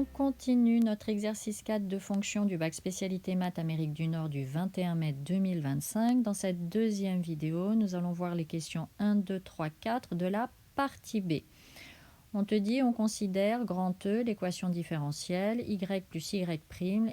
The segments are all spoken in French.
On continue notre exercice 4 de fonction du bac spécialité maths Amérique du Nord du 21 mai 2025. Dans cette deuxième vidéo, nous allons voir les questions 1, 2, 3, 4 de la partie B. On te dit, on considère grand E l'équation différentielle y plus y'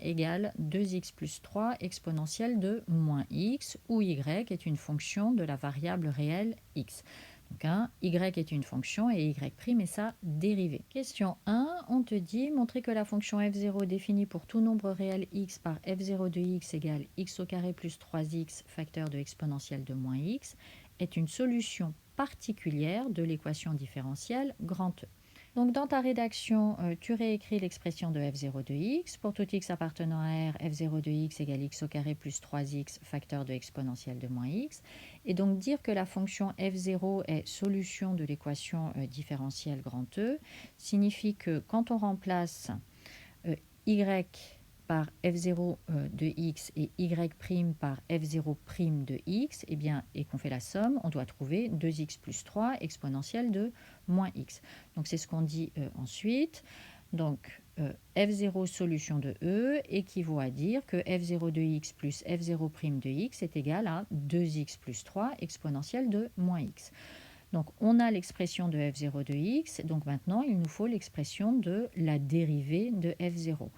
égale 2x plus 3 exponentielle de moins x, où y est une fonction de la variable réelle x. Donc, y est une fonction et y' est sa dérivée. Question 1, on te dit, montrer que la fonction f0 définie pour tout nombre réel x par f0 de x égale x au carré plus 3x facteur de exponentielle de moins x est une solution particulière de l'équation différentielle grand E. Donc dans ta rédaction, tu réécris l'expression de f0 de x. Pour tout x appartenant à R, f0 de x égale x au carré plus 3x facteur de exponentielle de moins x. Et donc dire que la fonction f0 est solution de l'équation différentielle grand E signifie que quand on remplace y par f0 de x et y' par f0' de x, et qu'on fait la somme, on doit trouver 2x plus 3 exponentielle de moins x. Donc c'est ce qu'on dit ensuite. Donc f0 solution de E équivaut à dire que f0 de x plus f0' de x est égal à 2x plus 3 exponentielle de moins x. Donc on a l'expression de f0 de x, donc maintenant il nous faut l'expression de la dérivée de f0.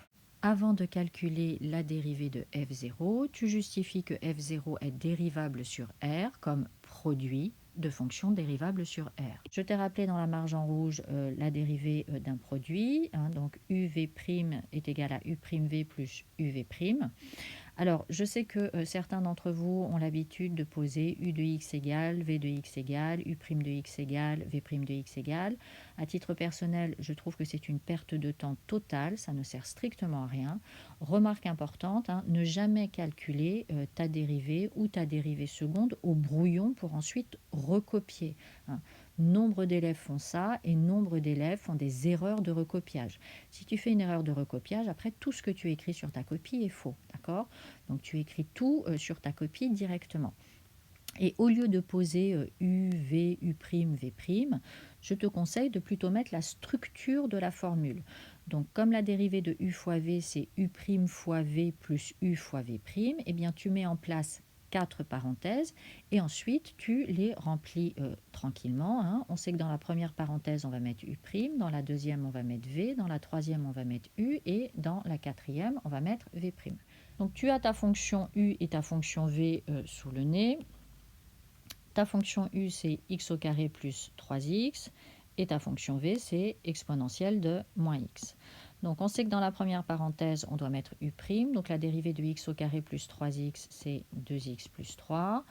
Avant de calculer la dérivée de f0, tu justifies que f0 est dérivable sur R comme produit de fonctions dérivables sur R. Je t'ai rappelé dans la marge en rouge la dérivée d'un produit, donc uv' est égal à u'v plus uv'. Alors, je sais que certains d'entre vous ont l'habitude de poser u de x égale, v de x égale, u' de x égale, v' de x égale. À titre personnel, je trouve que c'est une perte de temps totale, ça ne sert strictement à rien. Remarque importante, ne jamais calculer ta dérivée ou ta dérivée seconde au brouillon pour ensuite recopier. Nombre d'élèves font ça et nombre d'élèves font des erreurs de recopiage. Si tu fais une erreur de recopiage, après tout ce que tu écris sur ta copie est faux, d'accord? Donc tu écris tout sur ta copie directement. Et au lieu de poser U, V, U', V', je te conseille de plutôt mettre la structure de la formule. Donc comme la dérivée de U fois V, c'est U' fois V plus U fois V', eh bien tu mets en place 4 parenthèses et ensuite tu les remplis tranquillement. On sait que dans la première parenthèse, on va mettre U', dans la deuxième, on va mettre V, dans la troisième, on va mettre U et dans la quatrième, on va mettre V'. Donc tu as ta fonction U et ta fonction V sous le nez. Ta fonction U, c'est x au carré plus 3x, et ta fonction V, c'est exponentielle de moins x. Donc on sait que dans la première parenthèse, on doit mettre U', donc la dérivée de x au carré plus 3x, c'est 2x plus 3.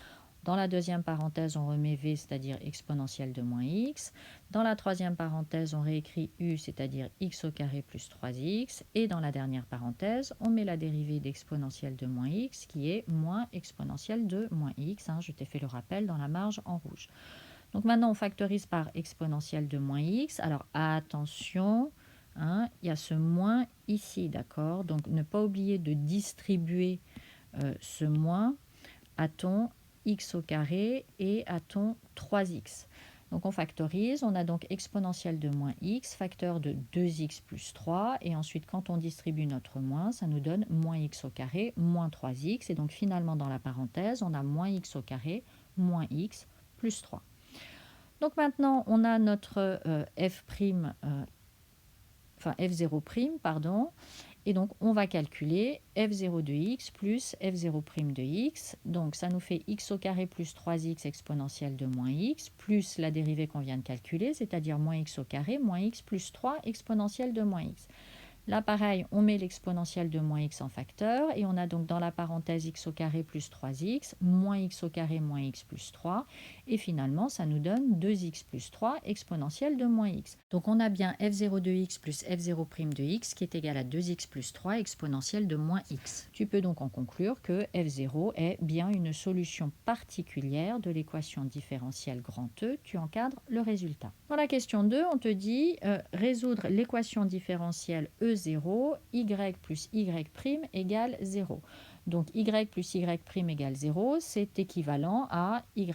Dans la deuxième parenthèse, on remet V, c'est-à-dire exponentielle de moins x. Dans la troisième parenthèse, on réécrit U, c'est-à-dire x au carré plus 3x. Et dans la dernière parenthèse, on met la dérivée d'exponentielle de moins x, qui est moins exponentielle de moins x. Je t'ai fait le rappel dans la marge en rouge. Donc maintenant, on factorise par exponentielle de moins x. Alors attention, il y a ce moins ici, d'accord? Donc ne pas oublier de distribuer ce moins à ton x au carré et à ton 3x. Donc on factorise, on a donc exponentielle de moins x, facteur de 2x plus 3, et ensuite quand on distribue notre moins, ça nous donne moins x au carré, moins 3x, et donc finalement dans la parenthèse, on a moins x au carré, moins x plus 3. Donc maintenant, on a notre f0', pardon, et donc, on va calculer f0 de x plus f0' de x. Donc, ça nous fait x au carré plus 3x exponentielle de moins x, plus la dérivée qu'on vient de calculer, c'est-à-dire moins x au carré, moins x plus 3 exponentielle de moins x. Là, pareil, on met l'exponentielle de moins x en facteur, et on a donc dans la parenthèse x au carré plus 3x, moins x au carré moins x plus 3, et finalement, ça nous donne 2x plus 3 exponentielle de moins x. Donc, on a bien f0 de x plus f0' de x qui est égal à 2x plus 3 exponentielle de moins x. Tu peux donc en conclure que f0 est bien une solution particulière de l'équation différentielle grand E. Tu encadres le résultat. Dans la question 2, on te dit résoudre l'équation différentielle E0, y plus y' égale 0. Donc y plus y' égale 0, c'est équivalent à y'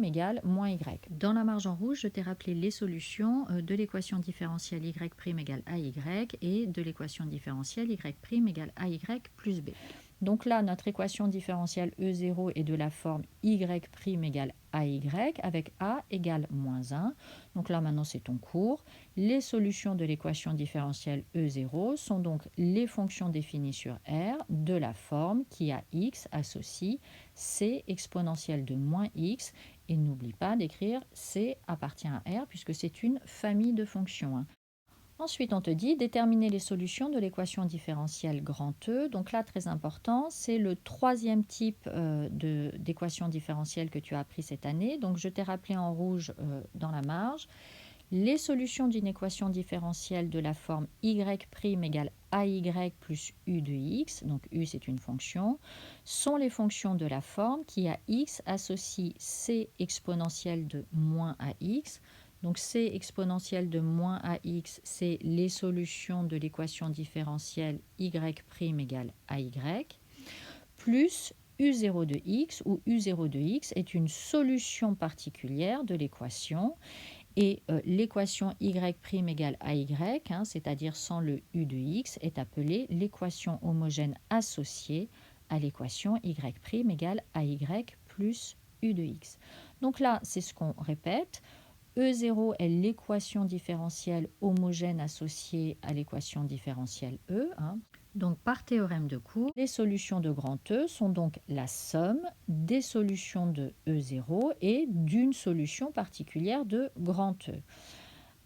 égale moins y. Dans la marge en rouge, je t'ai rappelé les solutions de l'équation différentielle y' égale ay et de l'équation différentielle y' égale ay plus b. Donc là, notre équation différentielle E0 est de la forme y' égale ay avec a égale moins 1. Donc là, maintenant, c'est ton cours. Les solutions de l'équation différentielle E0 sont donc les fonctions définies sur R de la forme qui à x associe c exponentielle de moins x. Et n'oublie pas d'écrire c appartient à R puisque c'est une famille de fonctions. Ensuite, on te dit déterminer les solutions de l'équation différentielle grand E. Donc là, très important, c'est le troisième type d'équation différentielle que tu as appris cette année. Donc je t'ai rappelé en rouge dans la marge. Les solutions d'une équation différentielle de la forme y' égale ay plus u de x, donc u c'est une fonction, sont les fonctions de la forme qui à x associe c exponentielle de moins ax. Donc c exponentielle de moins ax, c'est les solutions de l'équation différentielle y' égale ay, plus u0 de x, où u0 de x est une solution particulière de l'équation. Et l'équation y' égale ay, c'est-à-dire sans le u de x, est appelée l'équation homogène associée à l'équation y' égale ay plus u de x. Donc là, c'est ce qu'on répète. E0 est l'équation différentielle homogène associée à l'équation différentielle E. Donc, par théorème de Court, les solutions de grand E sont donc la somme des solutions de E0 et d'une solution particulière de grand E.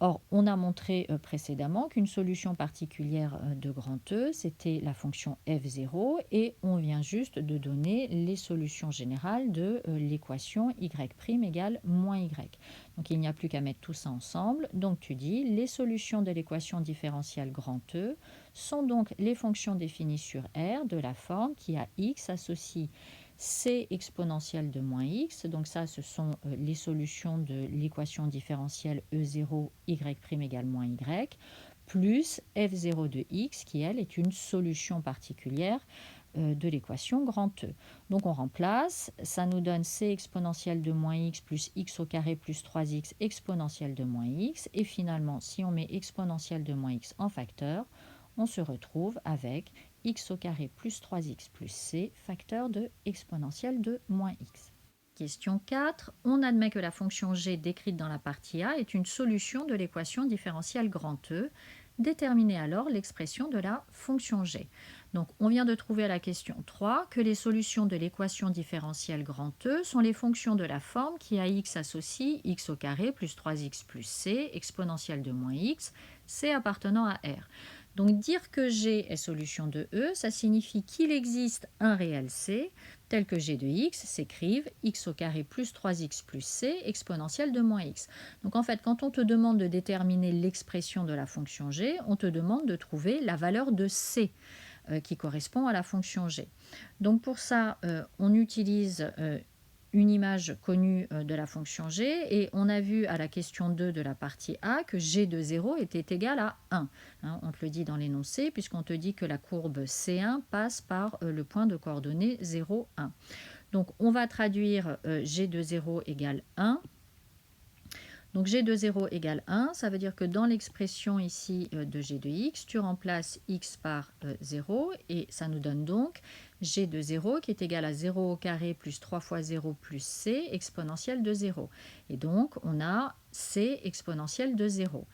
Or, on a montré précédemment qu'une solution particulière de grand E, c'était la fonction f0, et on vient juste de donner les solutions générales de l'équation y' égale moins y. Donc, il n'y a plus qu'à mettre tout ça ensemble. Donc, tu dis, les solutions de l'équation différentielle grand E sont donc les fonctions définies sur R de la forme qui à x associe c exponentielle de moins x, donc ça ce sont les solutions de l'équation différentielle E0 y' égale moins y, plus f0 de x qui elle est une solution particulière de l'équation grand E. Donc on remplace, ça nous donne c exponentielle de moins x plus x au carré plus 3x exponentielle de moins x, et finalement si on met exponentielle de moins x en facteur, on se retrouve avec x au carré plus 3x plus c, facteur de exponentielle de moins x. Question 4. On admet que la fonction g décrite dans la partie A est une solution de l'équation différentielle grand E. Déterminez alors l'expression de la fonction g. Donc, on vient de trouver à la question 3 que les solutions de l'équation différentielle grand E sont les fonctions de la forme qui à x associe x au carré plus 3x plus c, exponentielle de moins x, c appartenant à R. Donc dire que G est solution de E, ça signifie qu'il existe un réel C, tel que G de x s'écrive x au carré plus 3x plus c exponentielle de moins x. Donc en fait, quand on te demande de déterminer l'expression de la fonction G, on te demande de trouver la valeur de C qui correspond à la fonction G. Donc pour ça, on utilise une image connue de la fonction g, et on a vu à la question 2 de la partie A que g de 0 était égal à 1. On te le dit dans l'énoncé, puisqu'on te dit que la courbe C1 passe par le point de coordonnées 0, 1. Donc on va traduire g de 0 égale 1. Donc g de 0 égale 1, ça veut dire que dans l'expression ici de g de x, tu remplaces x par 0, et ça nous donne donc g de 0 qui est égal à 0 au carré plus 3 fois 0 plus c exponentielle de 0. Et donc on a c exponentielle de 0.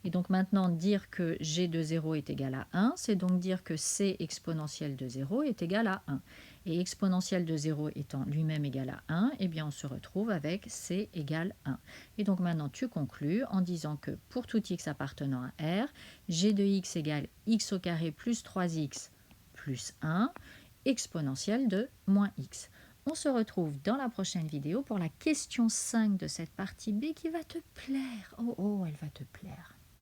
Et donc maintenant, dire que g de 0 est égal à 1, c'est donc dire que c exponentielle de 0 est égal à 1. Et exponentielle de 0 étant lui-même égal à 1, eh bien on se retrouve avec c égale 1. Et donc maintenant tu conclus en disant que pour tout x appartenant à R, g de x égale x au carré plus 3x plus 1, exponentielle de moins x. On se retrouve dans la prochaine vidéo pour la question 5 de cette partie B qui va te plaire. Oh, elle va te plaire.